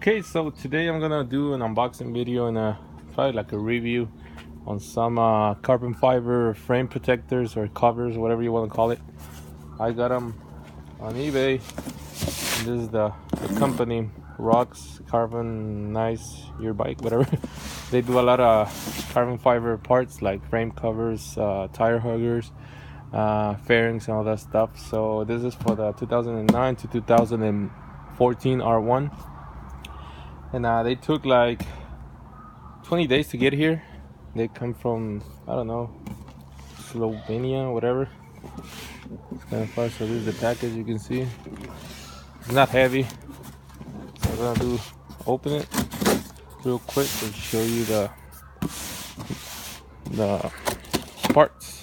Okay, so today I'm gonna do an unboxing video and probably like a review on some carbon fiber frame protectors or covers, whatever you want to call it. I got them on eBay. And this is the company, Rocks Carbon. Nice your bike, whatever. They do a lot of carbon fiber parts like frame covers, tire huggers, fairings, and all that stuff. So this is for the 2009 to 2014 R1. And they took like 20 days to get here. They come from, I don't know, Slovenia, whatever. It's kind of far. So this is the package. You can see it's not heavy, so I'm gonna open it real quick and show you the parts.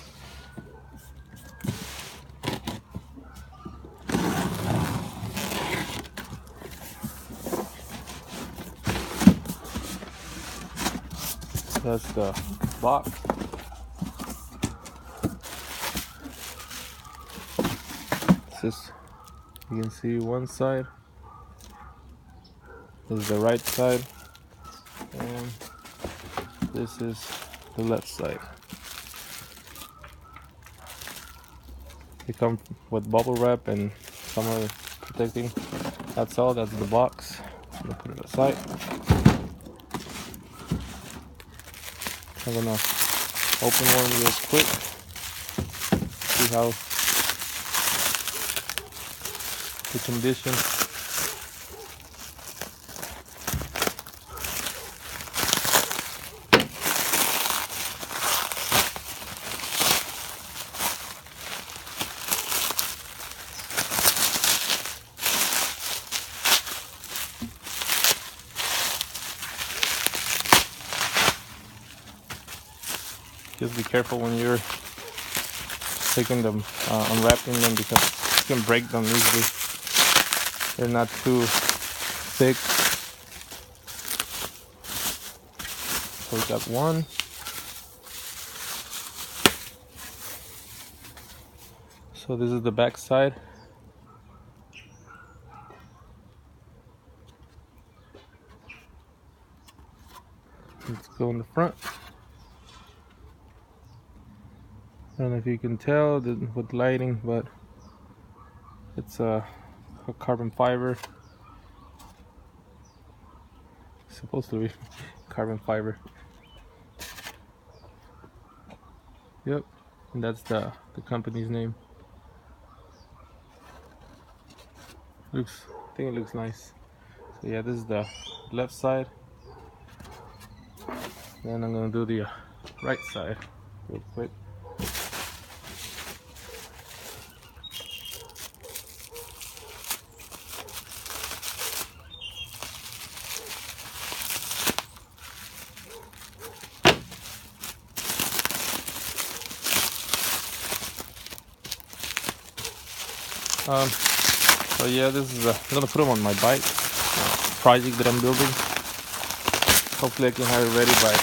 That's the box. This is, you can see one side. This is the right side, and this is the left side. They come with bubble wrap and some other protecting. That's all. That's the box. I'm gonna put it aside. I'm gonna open one real quick. See how the condition. Just be careful when you're taking them, unwrapping them, because you can break them easily. They're not too thick. So we got one. So this is the back side. Let's go in the front. I don't know if you can tell with lighting, but it's a carbon fiber. It's supposed to be carbon fiber. Yep, and that's the company's name. I think it looks nice. So yeah, this is the left side. Then I'm gonna do the right side real quick. So yeah, this is I'm gonna put them on my bike project that I'm building. Hopefully I can have it ready by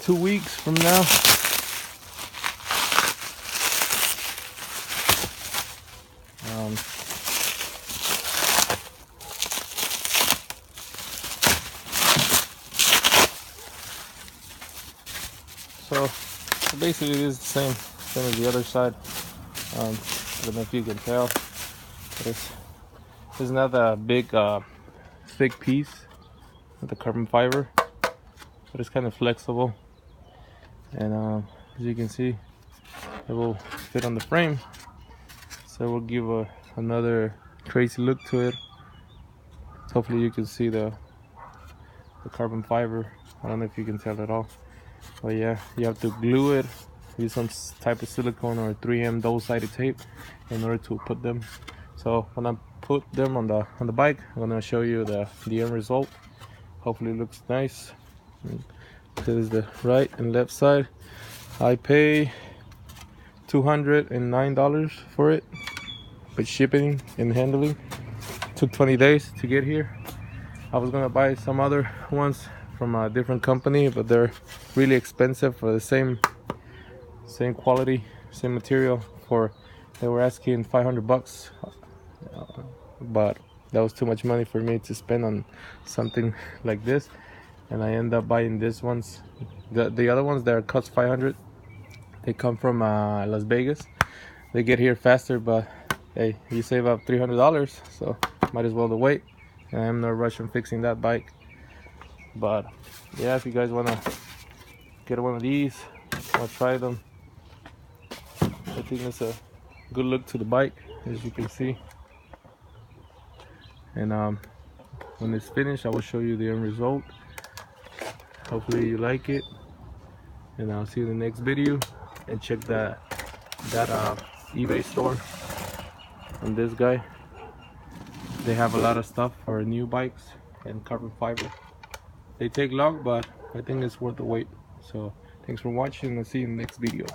2 weeks from now. So basically it is the same as the other side. I don't know if you can tell, but it's not a big thick piece of the carbon fiber, but it's kind of flexible, and as you can see, it will fit on the frame, so we'll give another crazy look to it. Hopefully you can see the carbon fiber. I don't know if you can tell at all, but yeah, you have to glue it, use some type of silicone or 3M double-sided tape in order to put them. So when I put them on the bike, I'm gonna show you the end result. Hopefully it looks nice. This is the right and left side. I pay $209 for it, with shipping and handling. Took 20 days to get here. I was gonna buy some other ones from a different company, but they're really expensive for the same quality, same material. They were asking $500, but that was too much money for me to spend on something like this, and I end up buying this ones. The other ones that cost 500, they come from Las Vegas. They get here faster, but hey, you save up $300, so might as well to wait. And I'm no rush on fixing that bike. But yeah, if you guys want to get one of these, I'll try them. I think it's a good look to the bike, as you can see. And when it's finished, I will show you the end result. Hopefully you like it, and I'll see you in the next video. And check that eBay store on this guy. They have a lot of stuff for new bikes and carbon fiber. They take long, but I think it's worth the wait. So thanks for watching, and I'll see you in the next video.